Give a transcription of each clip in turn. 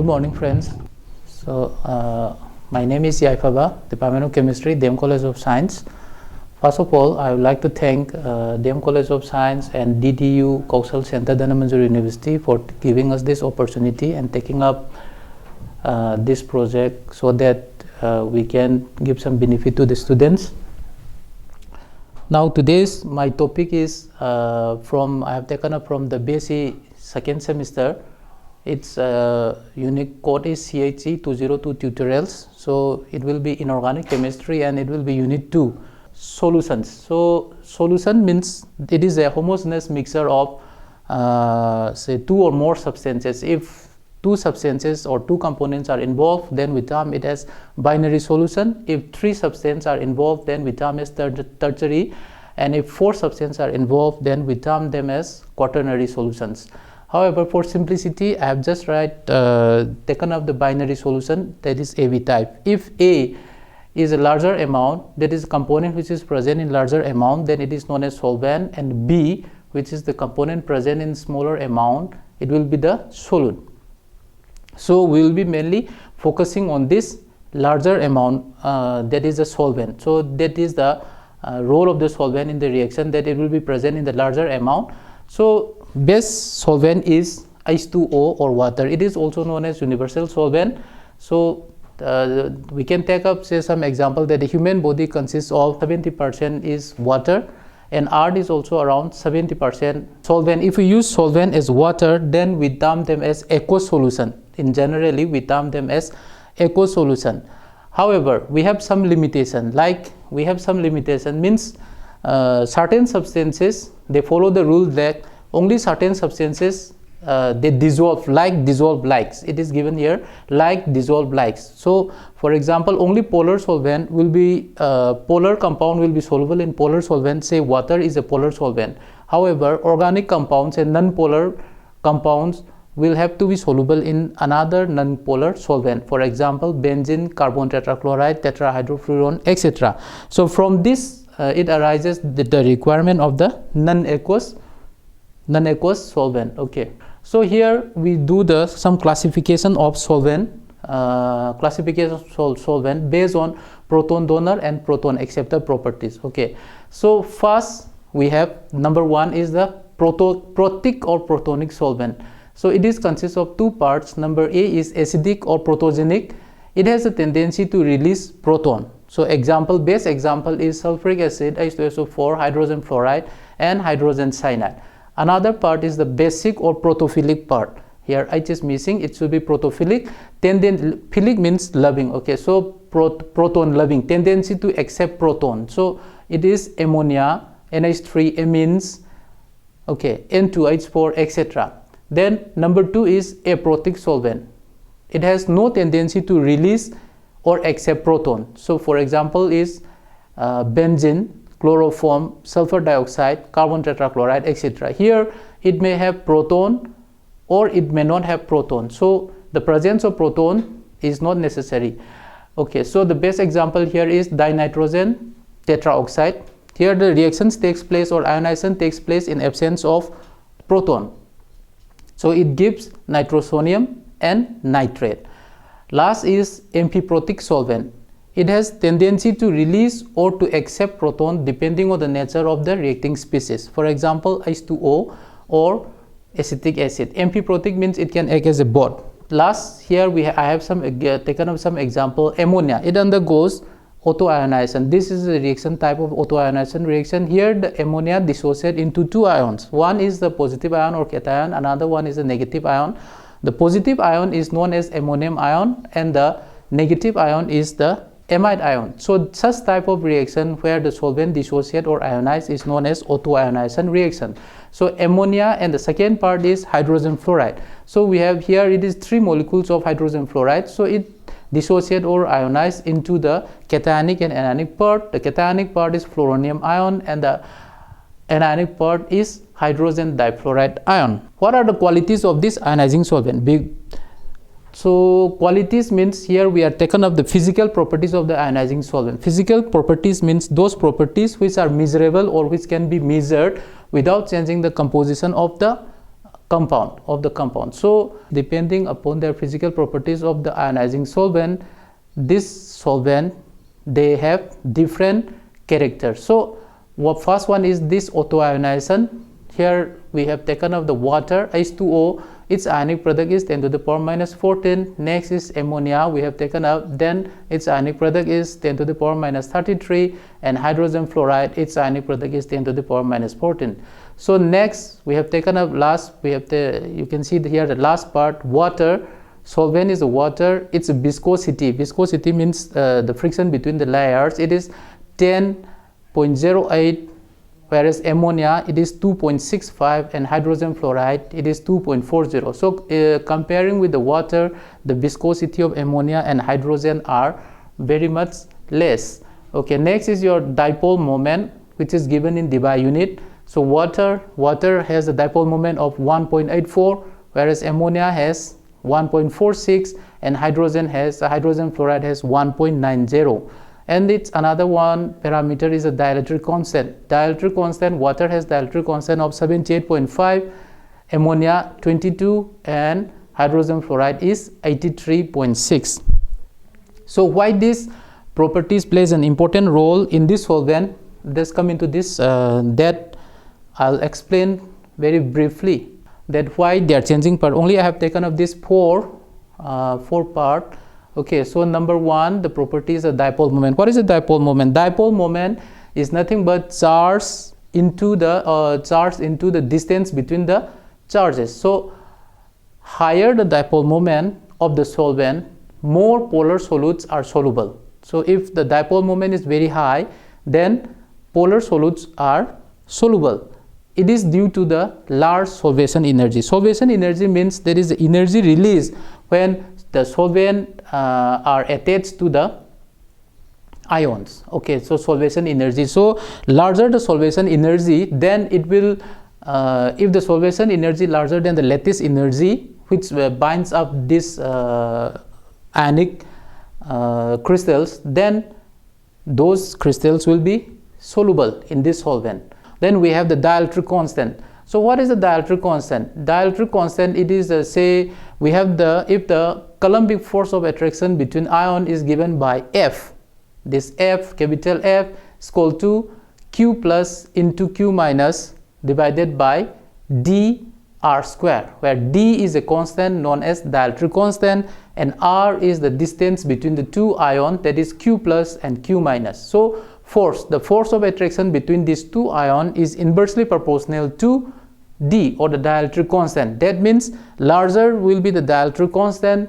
Good morning, friends. My name is Yaifaba, Department of Chemistry, DM College of Science. First of all, I would like to thank DM College of Science and DDU Kaushal Center, Dhanamandjuri University for giving us this opportunity and taking up this project so that we can give some benefit to the students. Now, today's my topic is I have taken up from the BSc second semester. Its unique code is CHE 202 tutorials. So it will be inorganic chemistry and it will be unit 2 solutions. So solution means it is a homogeneous mixture of say 2 or more substances. If 2 substances or 2 components are involved, then we term it as binary solution. If 3 substances are involved, then we term as tertiary, and if 4 substances are involved, then we term them as quaternary solutions. However, for simplicity, I have just taken up the binary solution, that is AB type. If A is a larger amount, that is a component which is present in larger amount, then it is known as solvent, and B, which is the component present in smaller amount, it will be the solute. So we will be mainly focusing on this larger amount, that is the solvent. So that is the role of the solvent in the reaction, that it will be present in the larger amount. So best solvent is H2O or water. It is also known as universal solvent. So we can take up say some example that the human body consists of 70% is water, and art is also around 70% solvent. If we use solvent as water, then we term them as aqueous solution. In generally, we term them as aqueous solution. However, we have some limitation. Means certain substances, they follow the rule that only certain substances they dissolve likes. It is given here like dissolve likes. So for example, only polar solvent will be polar compound will be soluble in polar solvent. Say water is a polar solvent. However, organic compounds and non-polar compounds will have to be soluble in another non-polar solvent. For example, benzene, carbon tetrachloride, tetrahydrofuran, etc. So from this it arises the requirement of the non-aqueous solvent. Okay, so here we do some classification of solvent, solvent based on proton donor and proton acceptor properties. Okay, so first we have number 1 is the protic or protonic solvent. So it is consists of 2 parts. Number A is acidic or protogenic. It has a tendency to release proton. So base example is sulfuric acid, H2SO4, hydrogen fluoride, and hydrogen cyanide. Another part is the basic or protophilic part. Here H is missing, it should be protophilic. Philic means loving. Okay, so proton loving, tendency to accept proton. So it is ammonia, NH3 amines, okay, N2H4, etc. Then number 2 is aprotic solvent. It has no tendency to release or accept proton. So for example is benzene, chloroform, sulfur dioxide, carbon tetrachloride, etc. Here it may have proton or it may not have proton. So the presence of proton is not necessary. Okay, so the best example here is dinitrogen tetraoxide. Here the reactions takes place or ionization takes place in absence of proton. So it gives nitrosonium and nitrate. Last is amphiprotic solvent. It has tendency to release or to accept proton depending on the nature of the reacting species. For example, H2O or acetic acid. Amphiprotic means it can act as a bond. Last, here I have taken up some example. Ammonia, it undergoes autoionization. This is a reaction type of autoionization reaction. Here the ammonia dissociates into 2 ions. One is the positive ion or cation, another one is the negative ion. The positive ion is known as ammonium ion and the negative ion is the amide ion. So such type of reaction where the solvent dissociate or ionize is known as autoionization reaction. So ammonia, and the second part is hydrogen fluoride. So we have here it is 3 molecules of hydrogen fluoride. So it dissociate or ionize into the cationic and anionic part. The cationic part is fluoronium ion and the anionic part is hydrogen difluoride ion. What are the qualities of this ionizing solvent? So qualities means here we are taken up the physical properties of the ionizing solvent. Physical properties means those properties which are measurable or which can be measured without changing the composition of the compound. So depending upon their physical properties of the ionizing solvent, this solvent, they have different characters. So first one is this autoionization. Here we have taken up the water, H2O, its ionic product is 10 to the power minus 14. Next is ammonia, we have taken out, then its ionic product is 10 to the power minus 33, and hydrogen fluoride, its ionic product is 10 to the power minus 14. So next we have taken up last, we have you can see here the last part, water. Solvent is the water, its viscosity. Viscosity means the friction between the layers. It is 10.08, whereas ammonia it is 2.65, and hydrogen fluoride it is 2.40. So comparing with the water, the viscosity of ammonia and hydrogen are very much less. Okay, next is your dipole moment, which is given in debye unit. So water has a dipole moment of 1.84, whereas ammonia has 1.46, and hydrogen fluoride has 1.90. And it's another one parameter is a dielectric constant. Dielectric constant, water has dielectric constant of 78.5, ammonia 22, and hydrogen fluoride is 83.6. So why these properties plays an important role in this solvent? Let's come into this, that I'll explain very briefly that why they are changing part. Only I have taken up this four part. Okay, so number one, the properties of dipole moment. What is a dipole moment? Dipole moment is nothing but charge into the distance between the charges. So higher the dipole moment of the solvent, more polar solutes are soluble. So if the dipole moment is very high, then polar solutes are soluble. It is due to the large solvation energy. Solvation energy means there is energy release when the solvent are attached to the ions. Okay, so solvation energy. So larger the solvation energy, then it will, if the solvation energy larger than the lattice energy, which binds up this ionic crystals, then those crystals will be soluble in this solvent. Then we have the dielectric constant. So what is the dielectric constant? Dielectric constant, it is say we have the, if the Coulombic force of attraction between ion is given by F, this F, capital F, is equal to Q plus into Q minus divided by d R square, where d is a constant known as dielectric constant and R is the distance between the two ions, that is Q plus and Q minus. So the force of attraction between these two ions is inversely proportional to d, or the dielectric constant. That means larger will be the dielectric constant,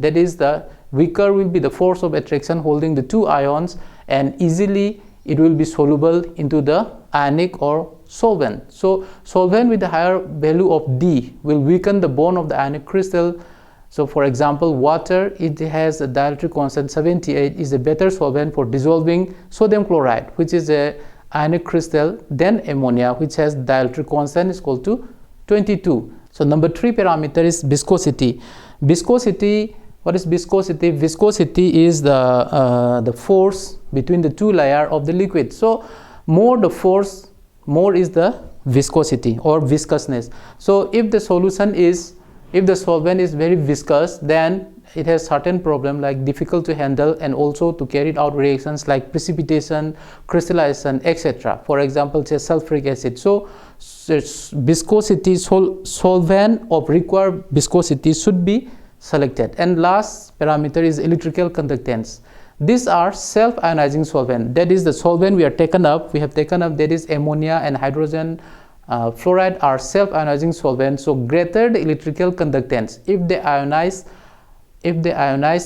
that is the weaker will be the force of attraction holding the two ions, and easily it will be soluble into the ionic or solvent. So solvent with the higher value of d will weaken the bond of the ionic crystal. So for example, water, it has a dielectric constant 78, is a better solvent for dissolving sodium chloride, which is a ionic crystal, than ammonia, which has dielectric constant is equal to 22. So number 3 parameter is viscosity. Viscosity, what is viscosity? Viscosity is the force between the two layers of the liquid. So more the force, more is the viscosity or viscousness. So if the solution is, if the solvent is very viscous, then it has certain problem like difficult to handle and also to carry out reactions like precipitation, crystallization, etc. For example, say sulfuric acid. So viscosity, solvent of required viscosity should be selected. And last parameter is electrical conductance. These are self-ionizing solvent. That is the solvent we have taken up, that is ammonia and hydrogen fluoride are self-ionizing solvents. So greater the electrical conductance, if they ionize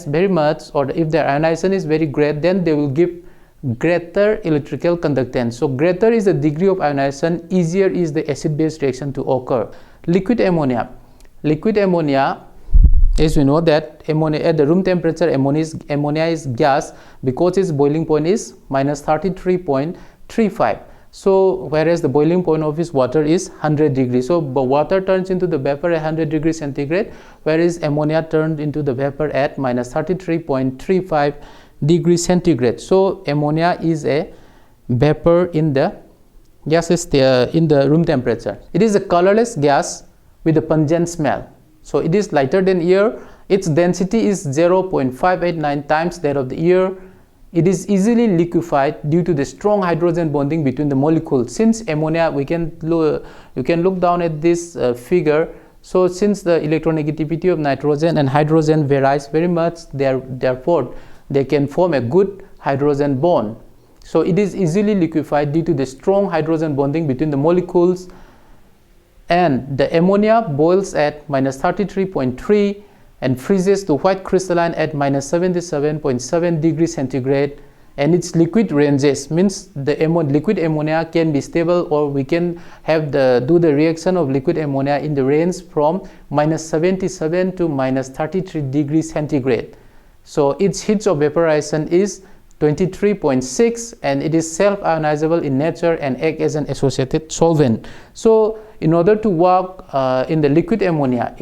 very much, or if their ionization is very great, then they will give greater electrical conductance. So greater is the degree of ionization, easier is the acid-base reaction to occur. Liquid ammonia, as we know that ammonia at the room temperature, ammonia is gas because its boiling point is minus 33.35. So whereas the boiling point of its water is 100 degrees. So water turns into the vapor at 100 degrees centigrade, whereas ammonia turned into the vapor at minus 33.35 degrees centigrade. So ammonia is a vapor in the gases in the room temperature. It is a colorless gas with a pungent smell. So it is lighter than air. Its density is 0.589 times that of the air. It is easily liquefied due to the strong hydrogen bonding between the molecules. Since ammonia, you can look down at this figure. So since the electronegativity of nitrogen and hydrogen varies very much, therefore they can form a good hydrogen bond. So it is easily liquefied due to the strong hydrogen bonding between the molecules, and the ammonia boils at minus 33.3 and freezes to white crystalline at minus 77.7 degrees centigrade, and its liquid ranges, means the liquid ammonia can be stable, or we can have do the reaction of liquid ammonia in the range from minus 77 to minus 33 degrees centigrade. So its heat of vaporization is 23.6, and it is self-ionizable in nature and act as an associated solvent. So in order to work in the liquid ammonia,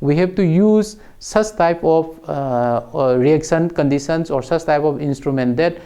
we have to use such type of reaction conditions or such type of instrument that